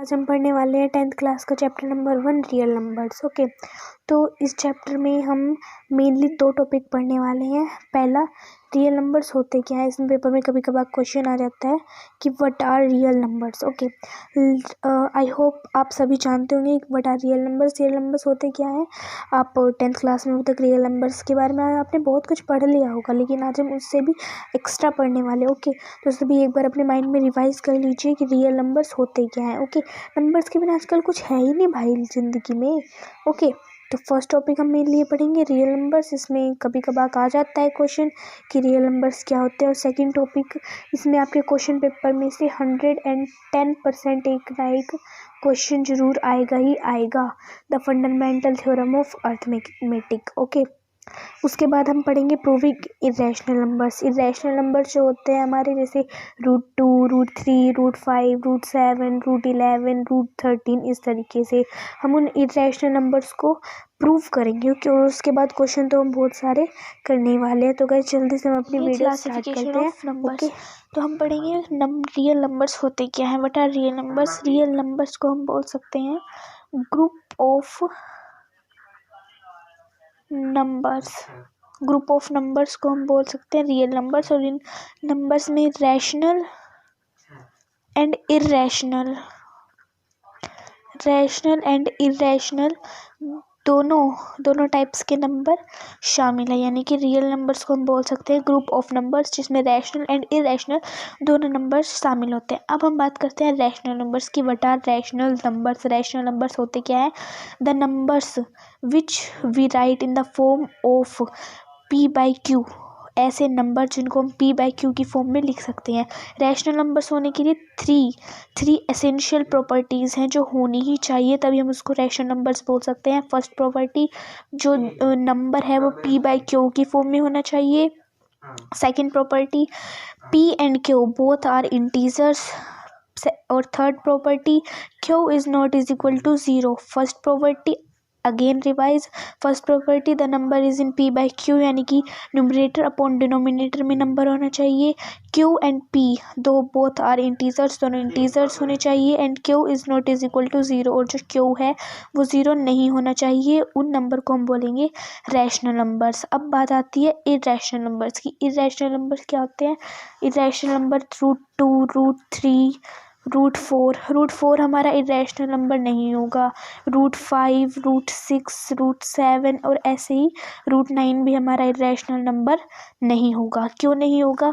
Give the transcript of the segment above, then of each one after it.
आज हम पढ़ने वाले हैं 10th क्लास का chapter number 1 real numbers. Okay, तो इस चैप्टर में हम मेनली 2 टॉपिक पढ़ने वाले हैं। पहला, रियल नंबर्स होते क्या है। इसमें पेपर में कभी कभार क्वेश्चन आ जाता है कि what are real numbers. Okay, I hope आप सभी जानते होंगे what are real numbers. Real numbers होते क्या है। आप 10th क्लास में अभी तक रियल नंबर्स के बारे में आपने बहुत कुछ पढ़ लिया होगा, लेकिन आज हम उससे भी एक्स्ट्रा पढ़ने वाले। ओके, तो सभी एक बार अपने माइंड में रिवाइज कर लीजिए कि रियल नंबर्स होते क्या हैं। ओके, नंबर्स के बिना आजकल कुछ है ही नहीं भाई ज़िंदगी में। ओके, तो फर्स्ट टॉपिक हम मेरे लिए पढ़ेंगे रियल नंबर्स। इसमें कभी कभार आ जाता है क्वेश्चन कि रियल नंबर्स क्या होते हैं। और सेकंड टॉपिक, इसमें आपके क्वेश्चन पेपर में से 110% एक ना एक क्वेश्चन जरूर आएगा ही आएगा, the fundamental theorem of arithmetic. Okay, उसके बाद हम पढ़ेंगे proving irrational numbers. Irrational numbers जो होते हैं हमारे, जैसे √2, √3, √5, √7, √11, √13, इस तरीके से हम उन इरेशनल नंबर्स को प्रूव करेंगे। क्योंकि और उसके बाद क्वेश्चन तो हम बहुत सारे करने वाले हैं। तो गाइस जल्दी से हम अपनी वीडियो स्टार्ट करते हैं। ओके, तो हम पढ़ेंगे रियल नंबर्स होते क्या हैं। What are real numbers. Real numbers को हम बोल सकते हैं ग्रुप ऑफ नंबर्स को हम बोल सकते हैं रियल नंबर्स। और इन नंबर्स में रैशनल एंड इरेशनल दोनों टाइप्स के नंबर शामिल है। यानी कि रियल नंबर्स को हम बोल सकते हैं ग्रुप ऑफ नंबर्स जिसमें रैशनल एंड इरेशनल दोनों नंबर्स शामिल होते हैं। अब हम बात करते हैं रैशनल नंबर्स की। What are rational numbers. Rational numbers होते क्या है। The numbers which we write in the form of p/q। ऐसे नंबर जिनको हम p/q की फॉर्म में लिख सकते हैं। रैशनल नंबर्स होने के लिए थ्री एसेंशियल प्रॉपर्टीज़ हैं जो होनी ही चाहिए, तभी हम उसको रैशनल नंबर्स बोल सकते हैं। फर्स्ट प्रॉपर्टी, जो नंबर है वो p/q की फॉर्म में होना चाहिए। Second property, p and q both are integers. और third property, q is not is equal to 0। First property, again revise, first property, the number is in p/q, यानी कि न्यूमरेटर अपॉन डिनोमिनेटर में number होना चाहिए। q and p दो both are integers, दोनों integers होने चाहिए। And q is not is equal to 0, और जो q है वो 0 नहीं होना चाहिए। उन नंबर को हम बोलेंगे रैशनल नंबर्स। अब बात आती है इरेशनल नंबर्स की। इरेशनल नंबर्स क्या होते हैं। इरेशनल नंबर √2, √3, √4 हमारा इरेशनल नंबर नहीं होगा। √5, √6, √7 और ऐसे ही √9 भी हमारा इरेशनल नंबर नहीं होगा। क्यों नहीं होगा।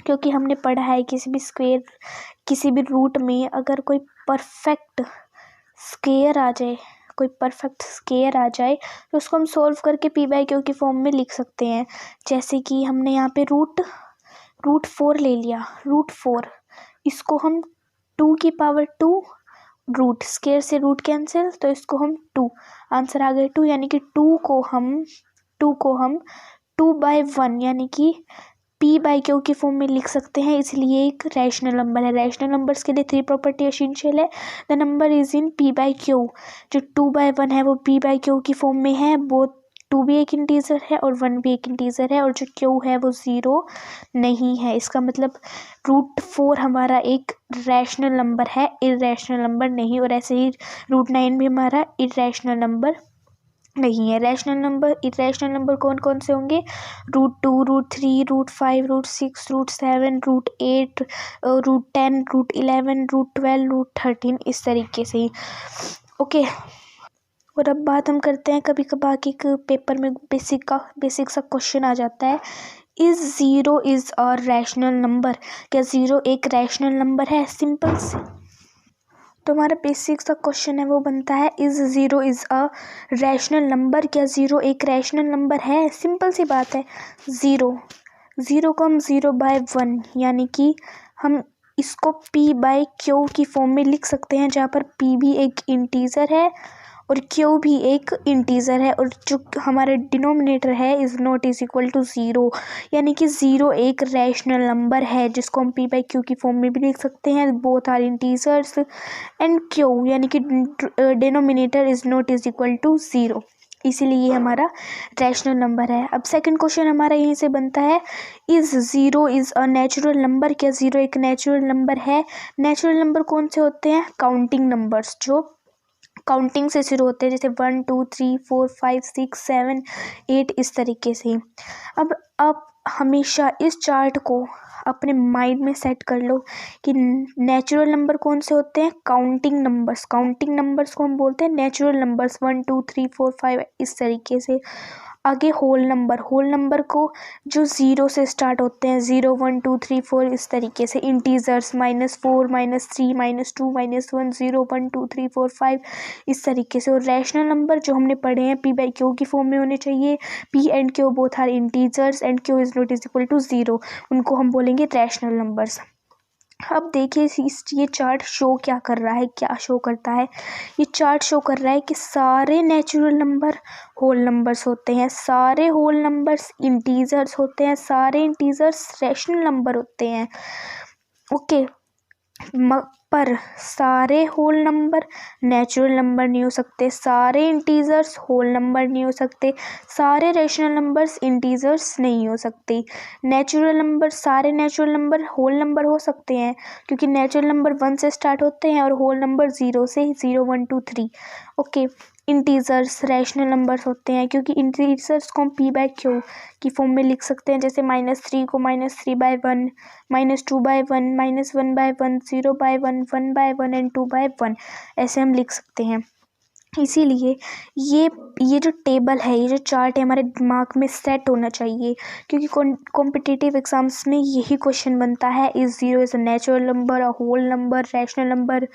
क्योंकि हमने पढ़ा है किसी भी रूट में अगर कोई परफेक्ट स्क्वायर आ जाए तो उसको हम सॉल्व करके p/q की फॉर्म में लिख सकते हैं। जैसे कि हमने यहाँ पे √4 ले लिया। √4 इसको हम 2 की पावर 2, रूट स्क्वायर से रूट कैंसिल, तो इसको हम 2, आंसर आ गए 2। यानी कि 2 को हम 2/1 यानी कि p/q की फॉर्म में लिख सकते हैं, इसलिए एक रैशनल नंबर है। रैशनल नंबर्स के लिए 3 प्रॉपर्टी एसेंशियल है। The number is in p/q, जो 2/1 है वो p/q की फॉर्म में है। बोथ 2 भी एक इंटीजर है और 1 भी एक इंटीजर है, और जो q है वो 0 नहीं है। इसका मतलब √4 हमारा एक रैशनल नंबर है, इरेशनल नंबर नहीं। और ऐसे ही √9 भी हमारा इरेशनल नंबर नहीं है। इरेशनल नंबर कौन कौन से होंगे। √2, √3, √5, √6, √7, √8, √10, √11, √12, √13, इस तरीके से ही। ओके, और अब बात हम करते हैं कभी कभार एक पेपर में बेसिक सा क्वेश्चन आ जाता है, is 0 is a rational number. क्या 0 एक रैशनल नंबर है। सिंपल से तो हमारा बेसिक सा क्वेश्चन है वो बनता है, is 0 is a rational number. क्या 0 एक रैशनल नंबर है। सिंपल सी बात है। 0 को हम 0/1 यानी कि हम इसको p/q की फॉर्म में लिख सकते हैं, जहाँ पर p भी एक इंटीजर है और q भी एक इंटीजर है, और जो हमारा डिनोमिनेटर है is not is equal to 0, यानी कि 0 एक रैशनल नंबर है जिसको हम p/q की फॉर्म में भी लिख सकते हैं। Both are integers. And q यानी कि denominator is not is equal to 0। इसीलिए ये हमारा रैशनल नंबर है। अब सेकंड क्वेश्चन हमारा यहीं से बनता है, is zero is a natural number? क्या ज़ीरो एक नेचुरल नंबर है? नेचुरल नंबर कौन से होते हैं? काउंटिंग नंबर्स, जो काउंटिंग से शुरू होते हैं, जैसे 1 2 3 4 5 6 7 8, इस तरीके से। अब आप हमेशा इस चार्ट को अपने माइंड में सेट कर लो कि नेचुरल नंबर कौन से होते हैं? Counting numbers. काउंटिंग नंबर्स को हम बोलते हैं नेचुरल नंबर्स, 1 2 3 4 5, इस तरीके से। आगे होल नंबर, होल नंबर को जो ज़ीरो से स्टार्ट होते हैं, 0 1 2 3 4, इस तरीके से। इंटीजर्स, -4 -3 -2 -1 0 1 2 3 4 5, इस तरीके से। और रैशनल नंबर जो हमने पढ़े हैं पी बाई क्यू की फॉर्म में होने चाहिए। P and Q both are integers and Q is not is equal to 0, उनको हम बोलेंगे रैशनल नंबर्स। अब देखिए ये चार्ट शो क्या कर रहा है, क्या शो करता है? ये चार्ट शो कर रहा है कि सारे नेचुरल नंबर होल नंबर्स होते हैं, सारे होल नंबर्स इंटीजर्स होते हैं, सारे इंटीजर्स रैशनल नंबर होते हैं। ओके, पर सारे होल नंबर नेचुरल नंबर नहीं हो सकते, सारे इंटीजर्स होल नंबर नहीं हो सकते, सारे रैशनल नंबर्स इंटीजर्स नहीं हो सकते। नेचुरल नंबर, सारे नेचुरल नंबर होल नंबर हो सकते हैं, क्योंकि नेचुरल नंबर 1 से स्टार्ट होते हैं और होल नंबर 0 से, 0 1 2 3। ओके, इंटीजर्स रैशनल नंबर्स होते हैं, क्योंकि इंटीजर्स को हम पी बाई क्यू की फॉर्म में लिख सकते हैं, जैसे -3 को -3/1, -2/1, -1/1, 0/1, 1/1 एंड 2/1, ऐसे हम लिख सकते हैं। इसीलिए ये जो टेबल है, ये जो चार्ट है, हमारे दिमाग में सेट होना चाहिए, क्योंकि कॉम्पिटिटिव एग्जाम्स में यही क्वेश्चन बनता है, is zero is a natural number, a whole number, rational number.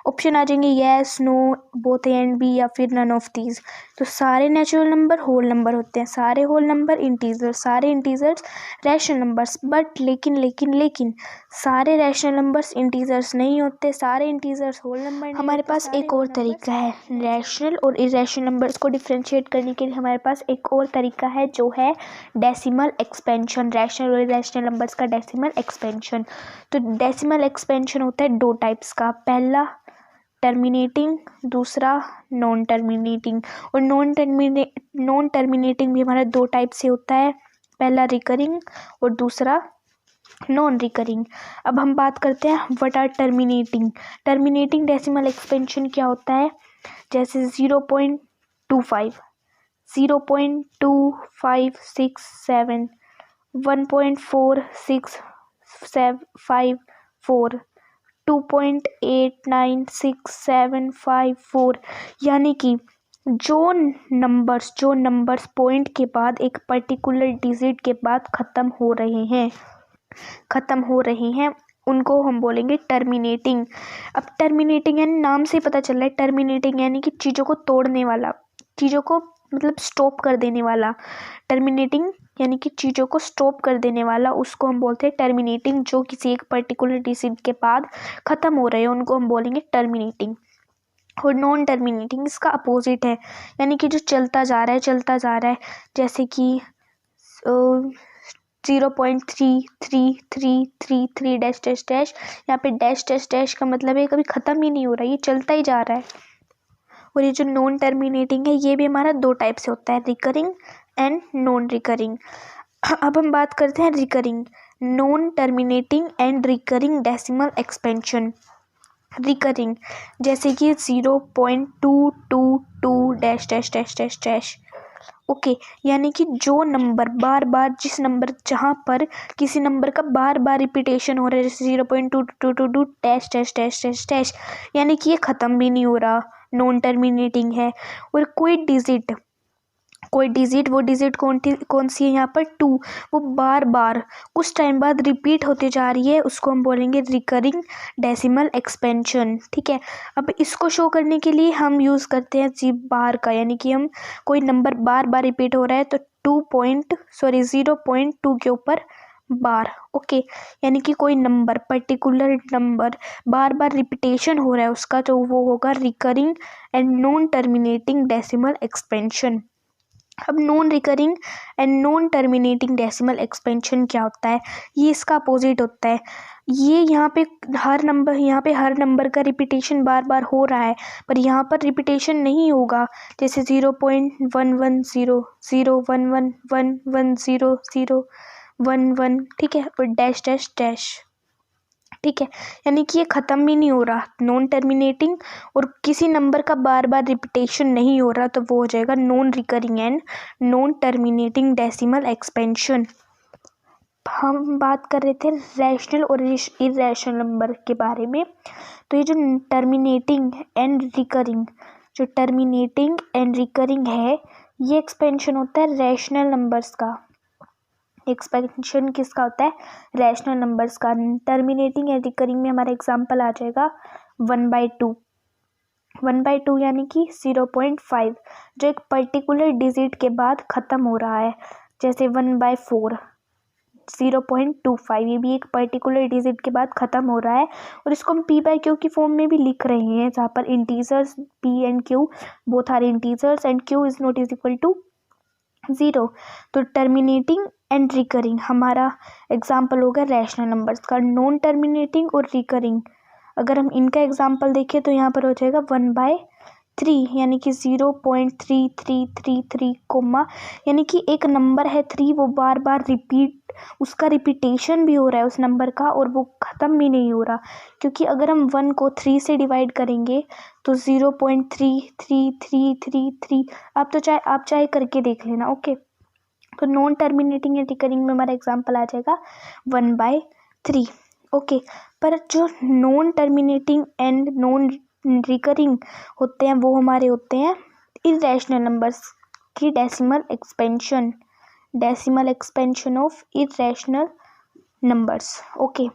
Option आ जाएंगे yes, no, both A and B, या फिर नन ऑफ दीज। तो सारे नेचुरल नंबर होल नंबर होते हैं, सारे होल नंबर इंटीजर, सारे इंटीजर्स रैशनल नंबर्स। बट लेकिन सारे रैशनल नंबर्स इंटीजर्स नहीं होते, सारे इंटीजर्स होल नंबर। हमारे पास एक और तरीका है रैशनल और इरेशनल नंबर्स को डिफ्रेंशिएट करने के लिए। हमारे पास एक और तरीका है जो है डेसिमल एक्सपेंशन, रैशनल और इरेशनल नंबर्स का डेसिमल एक्सपेंशन। तो डेसिमल एक्सपेंशन होता है 2 टाइप्स का, पहला टर्मिनेटिंग, दूसरा नॉन टर्मिनेटिंग। और नॉन टर्मिनेटिंग भी हमारा 2 टाइप से होता है, पहला रिकरिंग और दूसरा नॉन रिकरिंग। अब हम बात करते हैं what are terminating. Terminating decimal expansion क्या होता है? जैसे 0.25, 0.2567, 1.4654, 2.896754, यानी कि जो नंबर्स पॉइंट के बाद एक पर्टिकुलर डिजिट के बाद ख़त्म हो रहे हैं उनको हम बोलेंगे टर्मिनेटिंग। अब टर्मिनेटिंग यानी नाम से ही पता चल रहा है, टर्मिनेटिंग यानी कि चीज़ों को तोड़ने वाला, चीज़ों को मतलब स्टॉप कर देने वाला। टर्मिनेटिंग यानी कि चीज़ों को स्टॉप कर देने वाला, उसको हम बोलते हैं टर्मिनेटिंग। जो किसी एक पर्टिकुलर डिजिट के बाद ख़त्म हो रहे हैं उनको हम बोलेंगे टर्मिनेटिंग। और नॉन टर्मिनेटिंग इसका अपोजिट है, यानी कि जो चलता जा रहा है, जैसे कि 0.3333 डैश डैश डैश, यहाँ पे डैश डैश डैश का मतलब है कभी ख़त्म ही नहीं हो रहा है, ये चलता ही जा रहा है। और ये जो नॉन टर्मिनेटिंग है ये भी हमारा 2 टाइप से होता है, रिकरिंग एंड नॉन रिकरिंग। अब हम बात करते हैं recurring, non terminating and recurring decimal expansion. Recurring जैसे कि 0.222 dash dash dash dash dash. Okay, यानी कि जो नंबर बार बार, जिस नंबर जहाँ पर किसी नंबर का बार बार रिपीटेशन हो रहा है, जैसे 0.2222 dash dash dash dash dash, यानी कि ये ख़त्म भी नहीं हो रहा, नॉन टर्मिनेटिंग है। और कोई डिजिट वो डिजिट कौन सी है यहाँ पर? 2, वो बार बार कुछ टाइम बाद रिपीट होते जा रही है, उसको हम बोलेंगे रिकरिंग डेसिमल एक्सपेंशन। ठीक है, अब इसको शो करने के लिए हम यूज़ करते हैं जी बार का, यानी कि हम कोई नंबर बार बार रिपीट हो रहा है तो 0.2 के ऊपर बार। ओके, यानी कि कोई नंबर, पर्टिकुलर नंबर बार बार रिपीटेशन हो रहा है उसका, तो वो होगा recurring and non terminating decimal expansion. अब non recurring and non terminating decimal expansion क्या होता है, ये इसका अपोजिट होता है। ये यहाँ पे हर नंबर का रिपीटेशन बार बार हो रहा है, पर यहाँ पर रिपीटेशन नहीं होगा। जैसे 0.110111110011, ठीक है, और डैश डैश डैश, ठीक है, यानी कि ये ख़त्म भी नहीं हो रहा, नॉन टर्मिनेटिंग, और किसी नंबर का बार बार रिपीटेशन नहीं हो रहा, तो वो हो जाएगा non recurring and non terminating decimal expansion. हम बात कर रहे थे रैशनल और इरेशनल नंबर के बारे में। तो ये जो टर्मिनेटिंग एंड रिकरिंग है, ये एक्सपेंशन होता है रैशनल नंबर्स का। एक्सपेंशन किसका होता है, रैशनल नंबर्स का। टर्मिनेटिंग एंड रिकरिंग में हमारा एग्जांपल आ जाएगा 1/2। 1/2 यानी कि 0.5, जो एक पर्टिकुलर डिजिट के बाद ख़त्म हो रहा है। जैसे 1/4, 0.25, ये भी एक पर्टिकुलर डिजिट के बाद ख़त्म हो रहा है, और इसको हम p/q की फॉर्म में भी लिख रहे हैं, जहाँ पर integers p and q both are integers and q is not is equal to 0। तो टर्मिनेटिंग एंड रिकरिंग हमारा एग्जाम्पल होगा रैशनल नंबर्स का। नॉन टर्मिनेटिंग और रिकरिंग, अगर हम इनका एग्जाम्पल देखें तो यहाँ पर हो जाएगा 1/3, यानी कि 0.3333 कोमा, यानी कि एक नंबर है 3, वो बार बार उसका रिपीटेशन भी हो रहा है उस नंबर का, और वो ख़त्म भी नहीं हो रहा, क्योंकि अगर हम 1 को 3 से डिवाइड करेंगे तो 0.3333, आप चाहे करके देख लेना, ओके। तो नॉन टर्मिनेटिंग एंड रिकरिंग में हमारा एग्जाम्पल आ जाएगा 1/3, ओके। पर जो non terminating and non recurring होते हैं, वो हमारे होते हैं इरेशनल नंबर्स की decimal expansion of irrational numbers, okay.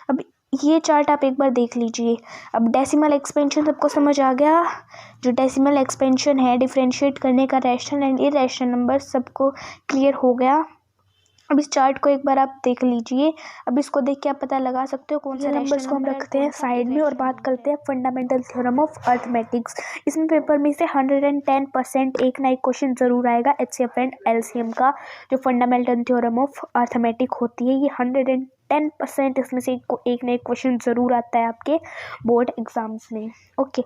अब ये चार्ट आप एक बार देख लीजिए। अब डेसिमल एक्सपेंशन सबको समझ आ गया, जो डेसिमल एक्सपेंशन है डिफरेंशिएट करने का रैशनल एंड इरेशनल नंबर, सबको क्लियर हो गया। अब इस चार्ट को एक बार आप देख लीजिए। अब इसको देख के आप पता लगा सकते हो कौन सा नंबर्स को हम रखते हैं साइड में, और बात करते हैं फंडामेंटल थ्योरम ऑफ अर्थमेटिक्स। इसमें पेपर में से 110% एक ना एक क्वेश्चन जरूर आएगा HCF एंड LCM का, जो फंडामेंटल थ्योरम ऑफ अर्थमेटिक होती है। ये 110% इसमें से एक ना एक क्वेश्चन जरूर आता है आपके बोर्ड एग्जाम्स में, ओके।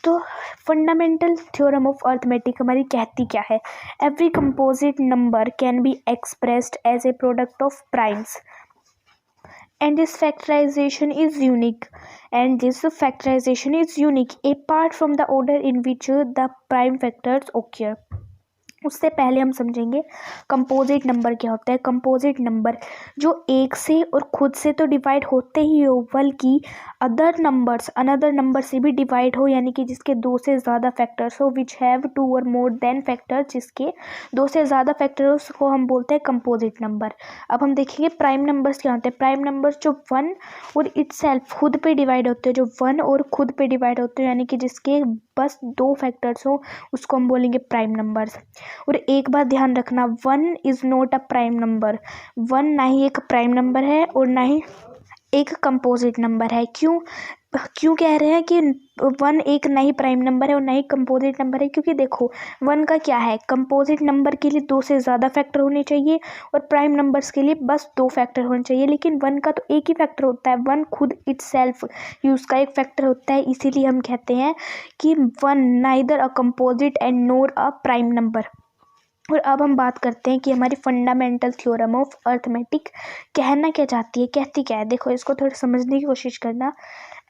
तो फंडामेंटल थ्योरम ऑफ अर्थमेटिक हमारी कहती क्या है, every composite number can be expressed as a product of primes and this factorization is unique apart from the order in which the prime factors occur। उससे पहले हम समझेंगे composite number क्या होता है। कंपोजिट नंबर जो एक से और खुद से तो डिवाइड होते ही हो, बल्कि अनदर नंबर से भी डिवाइड हो, यानी कि जिसके 2 से ज़्यादा फैक्टर्स हो, विच हैव 2 और मोर देन फैक्टर्स, जिसके 2 से ज़्यादा फैक्टर्स को हम बोलते हैं कंपोजिट नंबर। अब हम देखेंगे प्राइम नंबर्स क्या होते हैं। प्राइम नंबर्स जो 1 और इटसेल्फ खुद पे डिवाइड होते हैं, जो 1 और खुद पे डिवाइड होते हैं, यानी कि जिसके बस 2 फैक्टर्स हो, उसको हम बोलेंगे प्राइम नंबर्स। और एक बात ध्यान रखना, 1 is not a prime number. 1 ना ही एक प्राइम नंबर है और ना ही एक कंपोजिट नंबर है। क्यों कह रहे हैं कि 1 एक ना ही प्राइम नंबर है और ना ही कंपोजिट नंबर है, क्योंकि देखो 1 का क्या है, कंपोजिट नंबर के लिए 2 से ज़्यादा फैक्टर होने चाहिए और प्राइम नंबर्स के लिए बस 2 फैक्टर होने चाहिए, लेकिन 1 का तो एक ही फैक्टर होता है। 1 खुद इटसेल्फ ही उसका एक फैक्टर होता है, इसीलिए हम कहते हैं कि 1 neither a composite and NOR a prime number. और अब हम बात करते हैं कि हमारी फंडामेंटल थ्योरम ऑफ अर्थमेटिक कहना क्या चाहती है, कहती क्या है। देखो इसको थोड़ा समझने की कोशिश करना।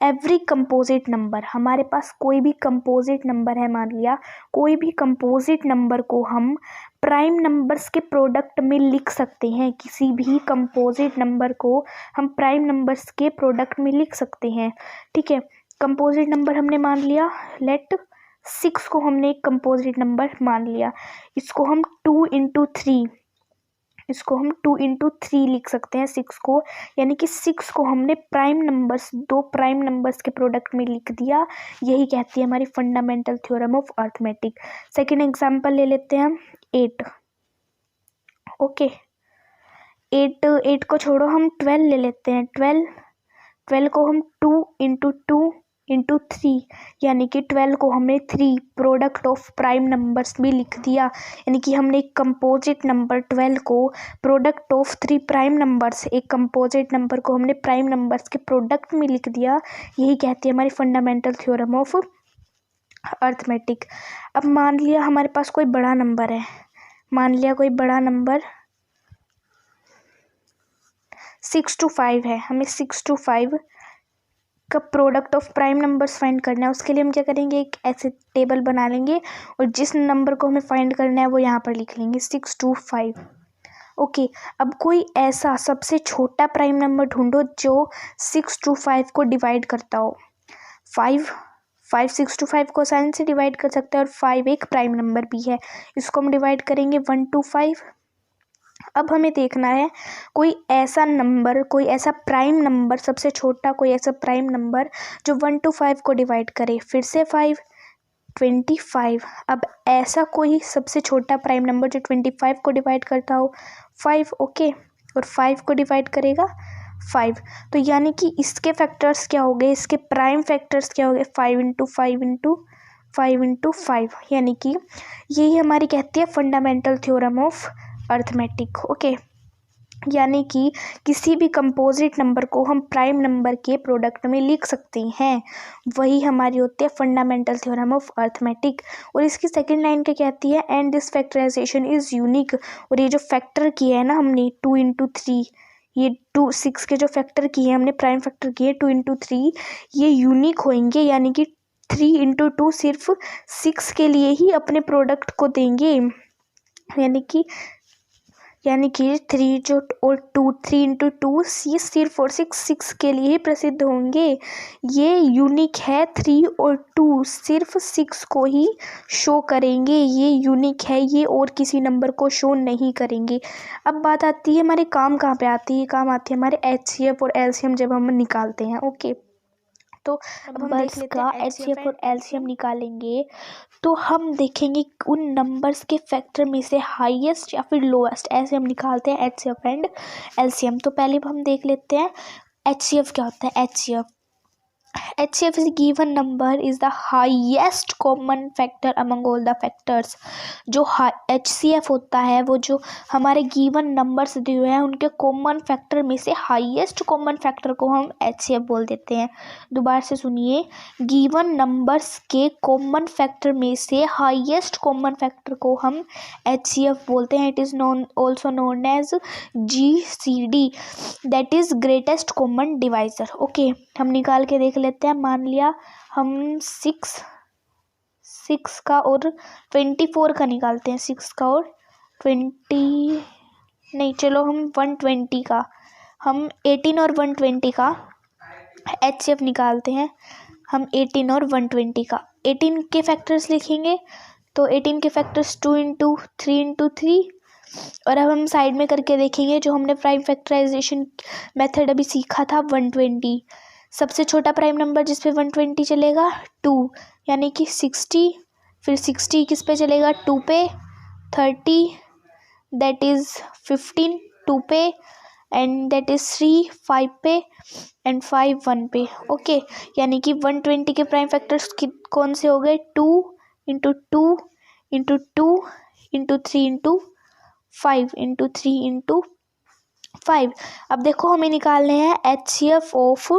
एवरी कंपोजिट नंबर, हमारे पास कोई भी कंपोजिट नंबर है, मान लिया कोई भी कंपोजिट नंबर को हम प्राइम नंबर्स के प्रोडक्ट में लिख सकते हैं। किसी भी कंपोजिट नंबर को हम प्राइम नंबर्स के प्रोडक्ट में लिख सकते हैं, ठीक है। कंपोजिट नंबर हमने मान लिया, लेट 6 को हमने एक कंपोजिट नंबर मान लिया। इसको हम 2 इंटू 3 लिख सकते हैं 6 को, यानी कि 6 को हमने दो प्राइम नंबर्स के प्रोडक्ट में लिख दिया। यही कहती है हमारी fundamental theorem of arithmetic. Second example ले लेते हैं हम 8, ओके। 8 को छोड़ो, हम 12 ले लेते हैं। 12 को हम 2 इंटू 2 इंटू 3, यानी कि 12 को हमने 3 प्रोडक्ट ऑफ प्राइम नंबर्स में लिख दिया, यानी कि हमने एक कंपोजिट नंबर 12 को प्रोडक्ट ऑफ 3 प्राइम नंबर्स, एक कंपोजिट नंबर को हमने प्राइम नंबर्स के प्रोडक्ट में लिख दिया। यही कहती है हमारी फंडामेंटल थ्योरम ऑफ अर्थमेटिक। अब मान लिया हमारे पास कोई बड़ा नंबर है, मान लिया कोई बड़ा नंबर 6 to 5 है, हमें 6 to 5 का product of prime numbers find करना है। उसके लिए हम क्या करेंगे, एक ऐसे टेबल बना लेंगे और जिस नंबर को हमें फाइंड करना है वो यहाँ पर लिख लेंगे 6 to 5। ओके, अब कोई ऐसा सबसे छोटा प्राइम नंबर ढूंढो जो 6 to 5 को डिवाइड करता हो। 5 6 to 5 को आसानी से डिवाइड कर सकते हैं और 5 एक प्राइम नंबर भी है, इसको हम डिवाइड करेंगे 1 to 5। अब हमें देखना है कोई ऐसा नंबर, कोई ऐसा प्राइम नंबर, सबसे छोटा कोई ऐसा प्राइम नंबर जो 1 to 5 को डिवाइड करे। फिर से 5, 25। अब ऐसा कोई सबसे छोटा प्राइम नंबर जो 25 को डिवाइड करता हो, 5। ओके, और 5 को डिवाइड करेगा 5। तो यानी कि इसके फैक्टर्स क्या हो गए, इसके प्राइम फैक्टर्स क्या हो गए, 5 इंटू 5 इंटू 5 इंटू 5। यानी कि यही हमारी कहती है fundamental theorem of arithmetic. Okay, यानी कि किसी भी कंपोजिट नंबर को हम प्राइम नंबर के प्रोडक्ट में लिख सकते हैं, वही हमारी होती है फंडामेंटल थ्योरम ऑफ अर्थमेटिक। और इसकी सेकंड लाइन क्या कहती है, and this factorisation is unique. और ये जो फैक्टर किया है ना हमने 2 इंटू 3, ये 2 6 के जो फैक्टर किए हैं हमने, प्राइम फैक्टर किए 2 इंटू 3, ये यूनिक होंगे, यानी कि 3 इंटू 2 सिर्फ 6 के लिए ही अपने प्रोडक्ट को देंगे, यानी कि 3 जो और 2, 3 इंटू 2 ये सिर्फ और 6 के लिए ही प्रसिद्ध होंगे। ये यूनिक है, 3 और 2 सिर्फ 6 को ही शो करेंगे, ये यूनिक है, ये और किसी नंबर को शो नहीं करेंगे। अब बात आती है हमारे काम कहाँ पे आती है, काम आती है हमारे HCF और LCM जब हम निकालते हैं। ओके, तो अब हम देख लेते हैं HCF और LCM निकालेंगे तो हम देखेंगे उन नंबर्स के फैक्टर में से हाईएस्ट या फिर लोएस्ट, ऐसे हम निकालते हैं HCF एंड LCM। तो पहले हम देख लेते हैं HCF क्या होता है। HCF is given number is the highest common factor among all the factors। जो HCF होता है वो जो हमारे गिवन नंबर्स दिए हुए हैं उनके कॉमन फैक्टर में से हाईएस्ट कॉमन फैक्टर को हम HCF बोल देते हैं। दोबारा से सुनिए, गिवन नंबर्स के कॉमन फैक्टर में से हाईएस्ट कॉमन फैक्टर को हम HCF बोलते हैं। It is also known as GCD, that is greatest common divisor. Okay, हम निकाल के देख लेते हैं। मान लिया हम 6 का और 24 का निकालते हैं, 6 का और 20 नहीं, चलो हम 120 का, हम 18 और 120 का HCF निकालते हैं। हम 18 और 120 का 18 के फैक्टर्स लिखेंगे, तो 18 के फैक्टर्स 2 इंटू 3 इंटू 3। और अब हम साइड में करके देखेंगे जो हमने प्राइम फैक्टराइजेशन मेथड अभी सीखा था 120। सबसे छोटा प्राइम नंबर जिस पे 120 चलेगा 2, यानी कि 60। फिर 60 किस पे चलेगा, 2 पे, 30 दैट इज़ 15 2 पे, एंड दैट इज़ 3 5 पे, एंड 5 1 पे। ओके, यानी कि 120 के प्राइम फैक्टर्स कौन से हो गए, 2 into 2 into 2 into 3 into 5 into 3 into 5। अब देखो हमें निकालने हैं HCF ऑफ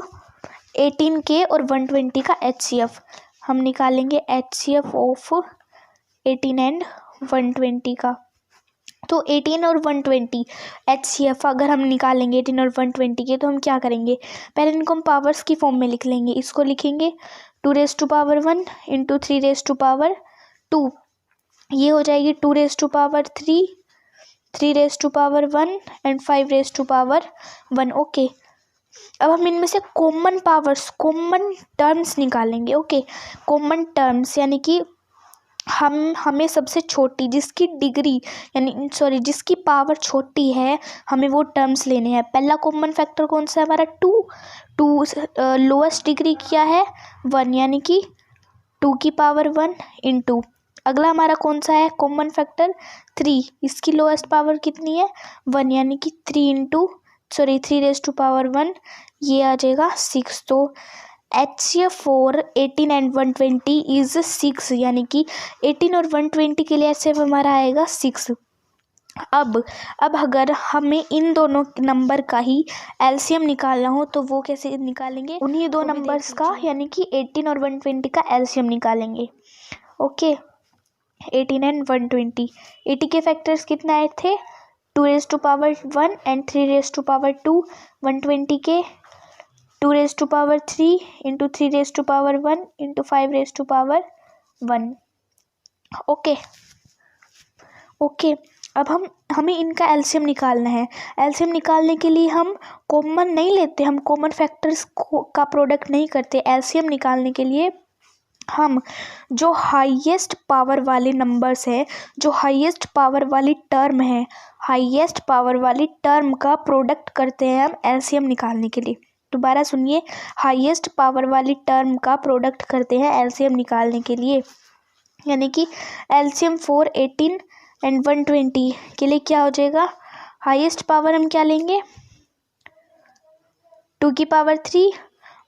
18 के और 120 का HCF। हम निकालेंगे HCF ऑफ 18 एंड 120 का। तो 18 और 120 HCF अगर हम निकालेंगे 18 और 120 के, तो हम क्या करेंगे, पहले इनको हम पावर्स की फॉर्म में लिख लेंगे। इसको लिखेंगे 2 raised to power 1 into 3 raised to power 2, ये हो जाएगी 2 raised to power 3, 3 raised to power 1 and 5 raised to power 1। Okay, अब हम इनमें से कॉमन पावर्स, कॉमन टर्म्स निकालेंगे। ओके, कॉमन टर्म्स यानी कि हमें सबसे छोटी जिसकी डिग्री जिसकी पावर छोटी है, हमें वो टर्म्स लेने हैं। पहला कॉमन फैक्टर कौन सा है हमारा, 2 लोएस्ट डिग्री क्या है 1, यानी कि 2 की पावर 1 इंटू, अगला हमारा कौन सा है कॉमन फैक्टर 3, इसकी लोएस्ट पावर कितनी है 1, यानी कि 3 raised to power 1, ये आ जाएगा 6। तो HCF4 18 एंड 120 इज 6, यानी कि 18 और 120 के लिए HCF हमारा आएगा 6। अब अगर हमें इन दोनों नंबर का ही एलसीएम निकालना हो तो वो कैसे निकालेंगे, उन्हीं दो नंबर्स का यानी कि 18 और 120 का एलसीएम निकालेंगे। ओके, 18 एंड 120, 80 के फैक्टर्स कितना आए थे, 2⁻1 एंड 3⁻2, 120 के 2⁻3 इंटू 3⁻1 इंटू 5⁻1। ओके, अब हमें इनका एलसीएम निकालना है। एलसीएम निकालने के लिए हम कॉमन नहीं लेते, हम कॉमन फैक्टर्स का प्रोडक्ट नहीं करते। एलसीएम निकालने के लिए हम जो हाईएस्ट पावर वाले नंबर्स हैं, जो हाईएस्ट पावर वाली टर्म है, हाईएस्ट पावर वाली टर्म का प्रोडक्ट करते हैं हम एलसीएम निकालने के लिए। दोबारा सुनिए, हाईएस्ट पावर वाली टर्म का प्रोडक्ट करते हैं एलसीएम निकालने के लिए, यानी कि एलसीएम 4 18 एंड 120 के लिए क्या हो जाएगा, हाईएस्ट पावर हम क्या लेंगे 2 की पावर 3,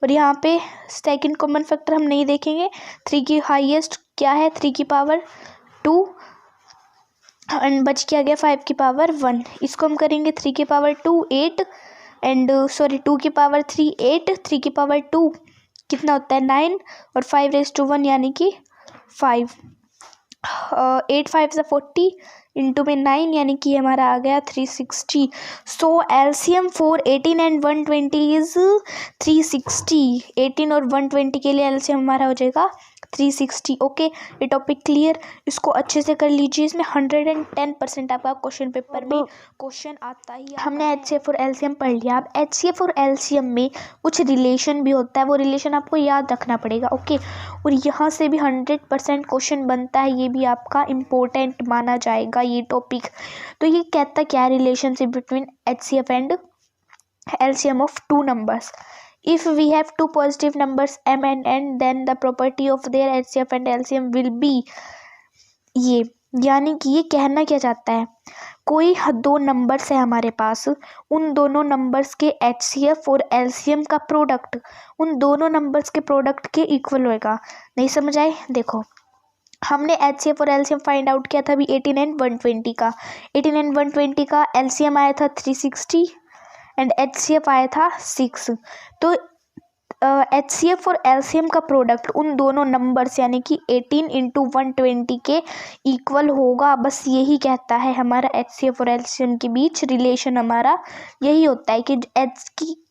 और यहाँ पे सेकंड कॉमन फैक्टर हम नहीं देखेंगे। 3 की हाईएस्ट क्या है, 3 की पावर 2 एंड बच क्या गया 5 की पावर 1। इसको हम करेंगे 3 की पावर 2 8 एंड 2 की पावर 3 8, 3 की पावर 2 कितना होता है 9 और 5⁻1 यानी कि 5। 8 5 40 इंटू में 9 यानी कि हमारा आ गया 360। सो एलसीएम 4 18 एंड 120 इज 360। 18 और 120 के लिए एलसीएम हमारा हो जाएगा 360। ओके, ये टॉपिक क्लियर, इसको अच्छे से कर लीजिए। इसमें 110% आपका क्वेश्चन पेपर में क्वेश्चन आता ही। हमने HCF और LCM पढ़ लिया। अब HCF और LCM में कुछ रिलेशन भी होता है, वो रिलेशन आपको याद रखना पड़ेगा। ओके, और यहाँ से भी 100% क्वेश्चन बनता है, ये भी आपका इम्पोर्टेंट माना जाएगा ये टॉपिक। तो ये कहता क्या, relationship between HCF and LCM of two numbers. If we have two positive numbers m and n, then the property of their HCF and LCM will be ये, यानी कि ये कहना क्या चाहता है, कोई दो नंबर्स है हमारे पास, उन दोनों नंबर्स के HCF और LCM का प्रोडक्ट उन दोनों नंबर्स के प्रोडक्ट के इक्वल होएगा। नहीं समझ आए, देखो हमने HCF और LCM फाइंड आउट किया था अभी 18 एंड 120 का। 18 एंड 120 का LCM आया था 360 एंड HCF आया था 6। तो HCF और LCM का प्रोडक्ट उन दोनों नंबर्स यानी कि 18 इंटू 120 के इक्वल होगा। बस यही कहता है हमारा HCF और LCM के बीच रिलेशन, हमारा यही होता है कि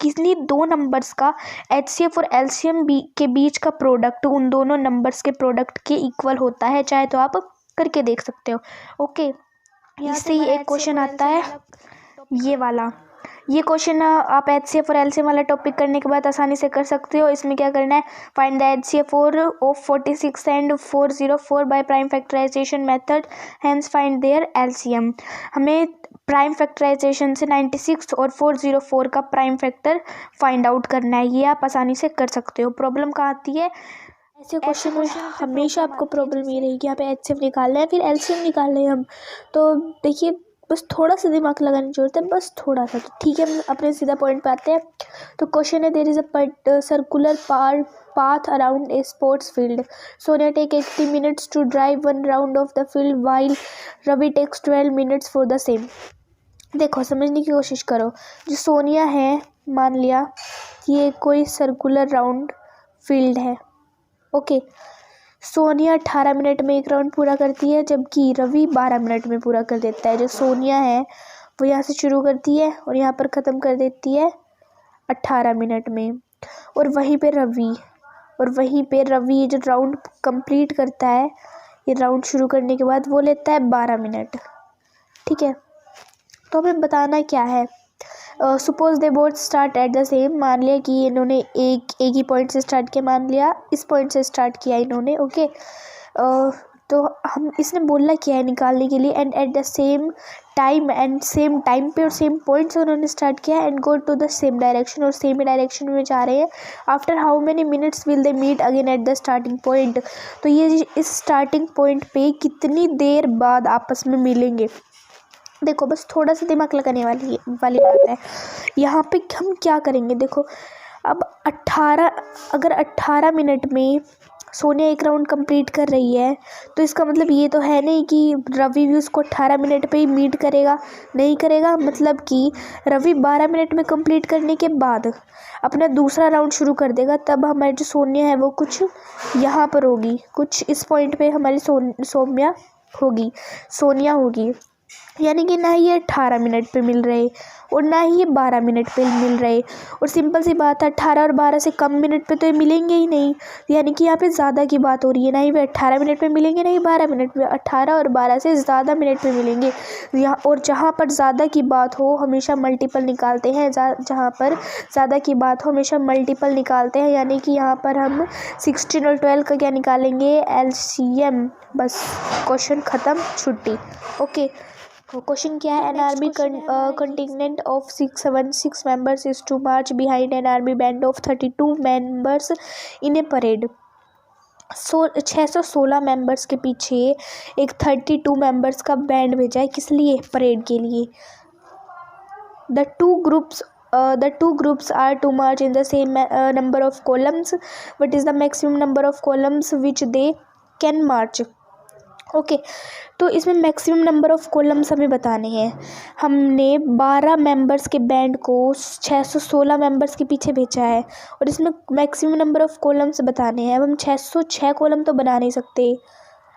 किसी दो नंबर्स का HCF और LCM के बीच का प्रोडक्ट उन दोनों नंबर्स के प्रोडक्ट के इक्वल होता है। चाहे तो आप करके देख सकते हो। ओके, इससे ही एक क्वेश्चन आता है ये वाला। ये क्वेश्चन आप HCF और LCM वाला टॉपिक करने के बाद आसानी से कर सकते हो। इसमें क्या करना है, find the HCF of 46 and 404 by prime factorisation method, hence find their LCM। हमें प्राइम फैक्टराइजेशन से 96 और 404 का प्राइम फैक्टर फाइंड आउट करना है। ये आप आसानी से कर सकते हो। प्रॉब्लम कहाँ आती है, ऐसे क्वेश्चन में हमेशा आपको प्रॉब्लम ये रहेगी, यहाँ पे HCF निकालना है फिर LCM निकालना है हम। तो देखिए बस थोड़ा सा दिमाग लगाने की जरूरत है, बस थोड़ा सा। तो ठीक है, हम अपने सीधा पॉइंट पे आते हैं। तो क्वेश्चन है, there is a circular path around a sports field. Sonia take 80 minutes to drive one round of the field while Ravi takes 12 minutes for the same. देखो समझने की कोशिश करो। जो सोनिया है, मान लिया ये कोई सर्कुलर राउंड फील्ड है। ओके, सोनिया 18 मिनट में एक राउंड पूरा करती है, जबकि रवि 12 मिनट में पूरा कर देता है। जो सोनिया है वो यहाँ से शुरू करती है और यहाँ पर ख़त्म कर देती है 18 मिनट में, और वहीं पे रवि जो राउंड कंप्लीट करता है, ये राउंड शुरू करने के बाद वो लेता है 12 मिनट। ठीक है, तो हमें बताना क्या है। Suppose they both start at the same, मान लिया कि इन्होंने एक ही पॉइंट से स्टार्ट किया, मान लिया इस पॉइंट से स्टार्ट किया इन्होंने। ओके, तो हम इसने बोलना क्या है निकालने के लिए, and at the same time पे और सेम पॉइंट से उन्होंने स्टार्ट किया and go to the same direction, और सेम ही डायरेक्शन में जा रहे हैं। After how many minutes will they meet again at the starting point. तो ये इस स्टार्टिंग पॉइंट पे कितनी देर बाद आपस में मिलेंगे। देखो बस थोड़ा सा दिमाग लगाने वाली बात है। यहाँ पे हम क्या करेंगे, देखो अब 18 अगर 18 मिनट में सोनिया एक राउंड कंप्लीट कर रही है तो इसका मतलब ये तो है नहीं कि रवि भी उसको 18 मिनट पे ही मीट करेगा, नहीं करेगा। मतलब कि रवि 12 मिनट में कंप्लीट करने के बाद अपना दूसरा राउंड शुरू कर देगा, तब हमारी जो सोनिया है वो कुछ यहाँ पर होगी, कुछ इस पॉइंट पे हमारी सोनिया होगी। यानी कि ना ही ये 18 मिनट पे मिल रहे और ना ही ये 12 मिनट पे मिल रहे। और सिंपल सी बात है, 18 और 12 से कम मिनट पे तो ये मिलेंगे ही नहीं। यानी कि यहाँ पे ज़्यादा की बात हो रही है, ना ही वे 18 मिनट पे मिलेंगे ना ही 12 मिनट में, 18 और 12 से ज़्यादा मिनट पे मिलेंगे यहाँ। और जहाँ पर ज़्यादा की बात हो हमेशा मल्टीपल निकालते हैं, जहाँ पर ज़्यादा की बात हो हमेशा मल्टीपल निकालते हैं। यानी कि यहाँ पर हम 16 और 12 का क्या निकालेंगे, LCM। बस क्वेश्चन ख़त्म, छुट्टी। ओके, क्वेश्चन क्या है, an army contingent of 676 members is to march behind an army band of 32 members in a parade. 616 members के पीछे एक 32 मेंबर्स का बैंड भेजा है, किस लिए, परेड के लिए। The two groups are to march in the same number of columns. What is the maximum number of columns which they can march? Okay तो इसमें मैक्सिमम नंबर ऑफ़ कॉलम्स हमें बताने हैं। हमने 12 मेंबर्स के बैंड को 616 मेंबर्स के पीछे भेजा है और इसमें मैक्सिमम नंबर ऑफ़ कॉलम्स बताने हैं। अब हम 606 कॉलम तो बना नहीं सकते।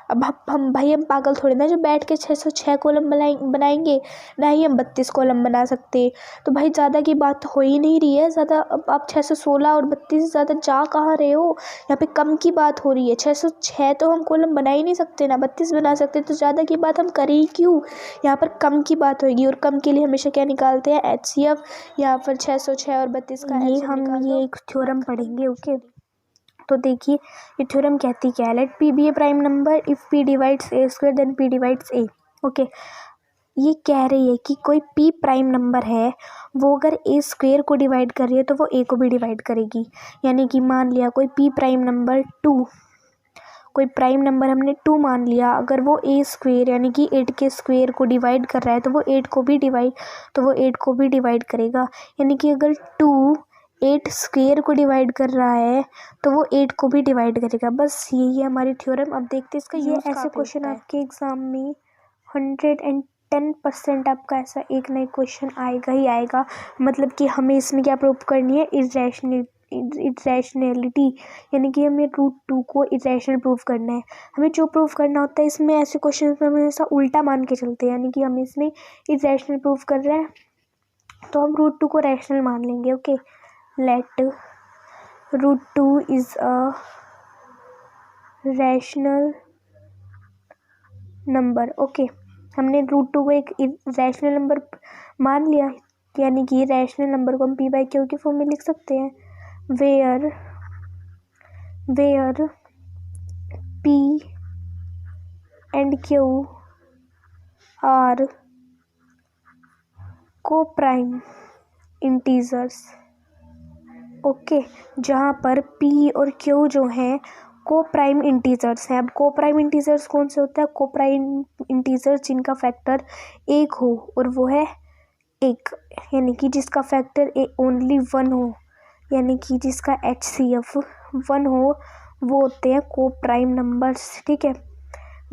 अब हम भाई हम पागल थोड़ी ना जो बैठ के 606 कॉलम बनाएंगे, ना ही हम 32 कॉलम बना सकते। तो भाई ज़्यादा की बात हो ही नहीं रही है ज़्यादा। अब आप 616 और 32 से ज़्यादा जा कहाँ रहे हो, यहाँ पे कम की बात हो रही है। 606 तो हम कॉलम बना ही नहीं सकते, ना 32 बना सकते, तो ज़्यादा की बात हम करें ही क्यों। यहाँ पर कम की बात होगी और कम के लिए हमेशा क्या निकालते हैं, HCF। यहाँ पर 606 और 32 का ये एक थ्योरम पढ़ेंगे। ओके तो देखिए ये थ्योरम कहती क्या है, let P be a prime number if P divides A square then P divides A। Okay ये कह रही है कि कोई P प्राइम नंबर है, वो अगर A स्क्वायर को डिवाइड कर रही है तो वो A को भी डिवाइड करेगी। यानी कि मान लिया कोई P प्राइम नंबर 2, कोई प्राइम नंबर हमने 2 मान लिया, अगर वो A स्क्वायर यानी कि 8 के स्क्वायर को डिवाइड कर रहा है तो वो 8 को भी डिवाइड करेगा। यानी कि अगर 2 8 स्क्वायर को डिवाइड कर रहा है तो वो 8 को भी डिवाइड करेगा। बस यही है हमारी थ्योरम। अब देखते हैं इसका ये ऐसे क्वेश्चन आपके एग्ज़ाम में 110% आपका ऐसा एक नया क्वेश्चन आएगा ही आएगा। मतलब कि हमें इसमें क्या प्रूव करनी है, इरेशनैलिटी। यानी कि हमें √2 को इरेशनल प्रूव करना है। हमें जो प्रूव करना होता है इसमें ऐसे क्वेश्चन में हम ऐसा उल्टा मान के चलते हैं। यानी कि हम इसमें इरेशनल प्रूव कर रहे हैं तो हम √2 को रैशनल मान लेंगे। Okay let √2 is a rational number। Okay हमने √2 को एक रैशनल नंबर मान लिया, यानी कि रैशनल नंबर को हम P/Q की फॉर्म में लिख सकते हैं, where P and Q are को प्राइम इंटीजर्स। ओके जहाँ पर P और Q जो हैं को प्राइम इंटीजर्स हैं। अब को प्राइम इंटीजर्स कौन से होता है, को प्राइम इंटीजर्स जिनका फैक्टर 1 हो और वो है 1, यानी कि जिसका फैक्टर ओनली 1 हो, यानी कि जिसका HCF 1 हो, वो होते हैं को प्राइम नंबर्स। ठीक है,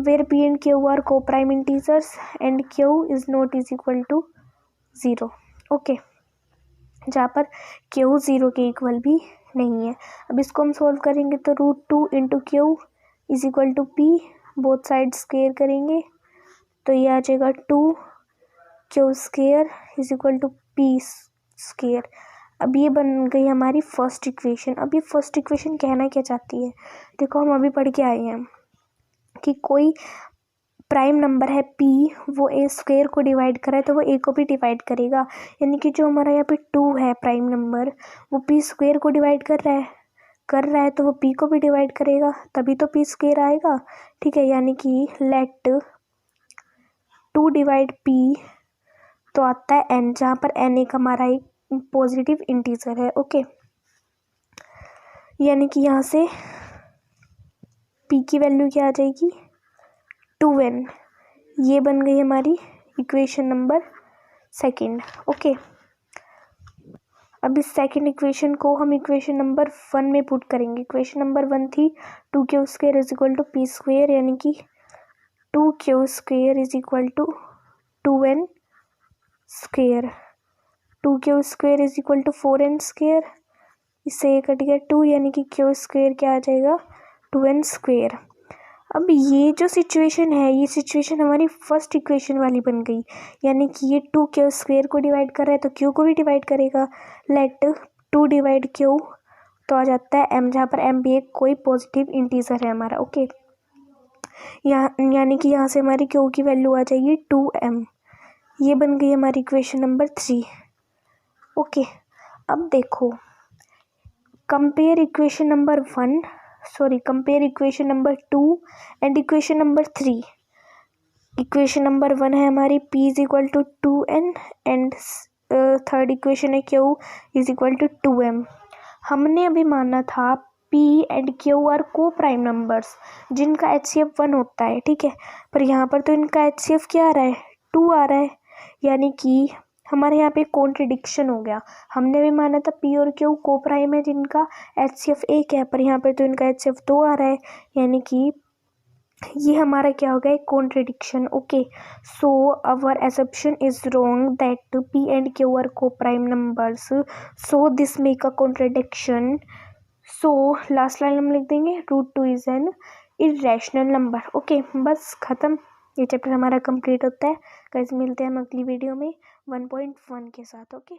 where P and Q are को prime integers and Q is not is equal to 0। Okay जहाँ पर Q 0 के इक्वल भी नहीं है। अब इसको हम सॉल्व करेंगे तो √2 into Q is equal to P, both side square करेंगे तो ये आ जाएगा 2Q square is equal to P square. अब ये बन गई हमारी फर्स्ट इक्वेशन। अब ये फर्स्ट इक्वेशन कहना क्या चाहती है, देखो हम अभी पढ़ के आए हैं कि कोई प्राइम नंबर है P, वो A स्क्वायर को डिवाइड कर रहा है तो वो A को भी डिवाइड करेगा। यानी कि जो हमारा यहाँ पे 2 है प्राइम नंबर, वो P स्क्वायर को डिवाइड कर रहा है तो वो P को भी डिवाइड करेगा, तभी तो P स्क्वायर आएगा। ठीक है, यानी कि लेट 2 डिवाइड P तो आता है N, जहाँ पर N एक हमारा एक पॉजिटिव इंटीजर है। ओके यानी कि यहाँ से P की वैल्यू क्या आ जाएगी, 2N। ये बन गई हमारी इक्वेशन नंबर 2। ओके अब इस सेकंड इक्वेशन को हम इक्वेशन नंबर 1 में पुट करेंगे। इक्वेशन नंबर 1 थी 2q² is equal to p², यानी कि 2q² is equal to 2n²। 2q² is equal to 4n²। इससे ये कट गया 2, यानी कि q² क्या आ जाएगा 2n²। अब ये जो सिचुएशन है, ये सिचुएशन हमारी फर्स्ट इक्वेशन वाली बन गई, यानी कि ये 2q² को डिवाइड कर रहा है तो q को भी डिवाइड करेगा। लेट 2 डिवाइड q, तो आ जाता है m, जहाँ पर m भी एक कोई पॉजिटिव इंटीजर है हमारा। ओके, यानी कि यहाँ से हमारी q की वैल्यू आ जाएगी 2m। ये बन गई हमारी इक्वेशन नंबर 3। ओके, अब देखो, compare equation number 2 and equation number 3। Equation number 1 है हमारी p is equal to 2n and third equation है q is equal to 2m। हमने अभी माना था p एंड q आर को प्राइम नंबर्स जिनका HCF 1 होता है, ठीक है, पर यहाँ पर तो इनका HCF क्या आ रहा है 2 आ रहा है, यानी कि हमारे यहाँ पे कॉन्ट्रडिक्शन हो गया। हमने भी माना था p और q को प्राइम है जिनका HCF 1 है, पर यहाँ पर तो इनका HCF 2 आ रहा है, यानी कि ये हमारा क्या हो गया contradiction. Okay, so our assumption is wrong that p and q are को prime numbers, so this make a contradiction. So last line हम लिख देंगे √2 is an irrational number. Okay, बस खत्म, ये चैप्टर हमारा कंप्लीट होता है। गाइस मिलते हैं हम अगली वीडियो में 1.1 के साथ। ओके।